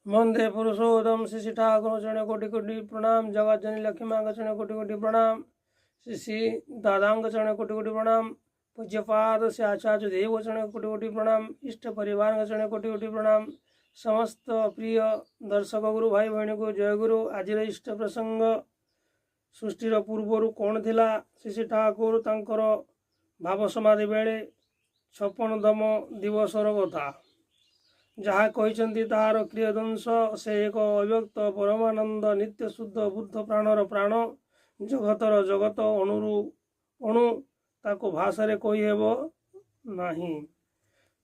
वंदे पुरुषोत्तम श्री श्री ठाकुर चरण कोटि कोटि प्रणाम। जगत जननी लक्ष्मी मांग चरण कोटि कोटि प्रणाम। श्री श्री दादांग चरण कोटि कोटि प्रणाम। पूज्यपाद से आचार्य देव चरण कोटि कोटि प्रणाम। इष्ट परिवार चरण कोटि कोटि प्रणाम। समस्त प्रिय दर्शक गुरु भाई बहन को जय गुरु। आज इष्ट प्रसंग सृष्टिर पूर्वर कौन थिला श्री श्री ठाकुर तांकर भाव समाधि बेले 56तम दिवसर कथा जहाँ कहते तार क्रियदंश से एक अव्यक्त परमानंद नित्य शुद्ध बुद्ध प्राणर प्राण जगतर जगत अणुरु अणु ताको भाषा कहीहेब नाही।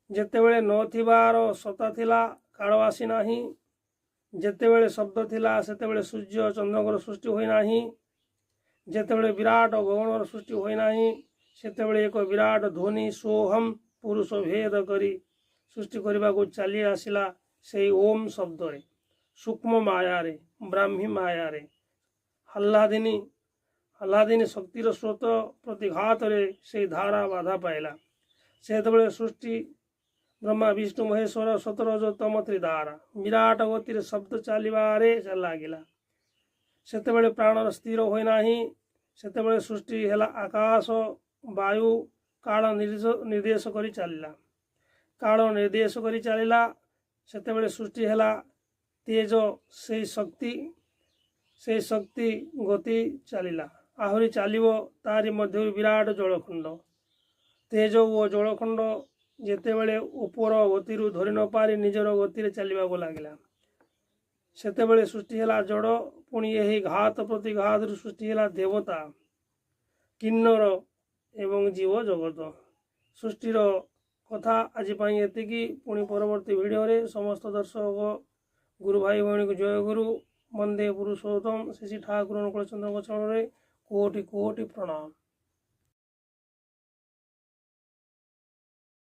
जेतेबेले नथिबार सत्ता थिला काल आसी नाही। जेतेबेले शब्द थिला सेतेबेले सूर्य चंद्रकर सृष्टि होई नाही। जेतेबेले विराट गगनर सृष्टि होई नाही सेतेबेले एक विराट ध्वनि सोहम पुरुष भेद करी सृष्टि करने को चली आसला से ओम शब्द रे सूक्ष्म माया रे ब्राह्मी माया रे हल्लादिनी शक्तिर स्रोत प्रतिघात रे से धारा बाधा पाइला। से सृष्टि ब्रह्मा विष्णु महेश्वर 17तम त्रिधारा विराट गतिर शब्द चलवारे लगिला। सेतेबेले प्राण स्थिर होई नाही। सेतेबेले सृष्टि हेला आकाश वायु काल निर्देश करी चलला। काल निर्देश करी चलला सेतेबेले सृष्टि हेला तेज से शक्ति गति चलला। आहरी चलिबो तारी मध्य विराट जलखंड तेज और जलखंड जेतेबेले ऊपर गतिरु धरि न पारी निजर गति चलवा को लगिला। सेतेबेले सृष्टि हेला जड़ पुणी यही घात प्रतिघात सृष्टि हेला देवता किन्नर एवं जीव जगत। सृष्टिर कथा आज एतिकी। पुणी परवर्ती वीडियो रे समस्त दर्शक गुरु भाई बहन को जय गुरु। वंदे पुरुषोत्तम श्री श्री ठाकुर चंद्र चरण कोटि कोटि प्रणाम।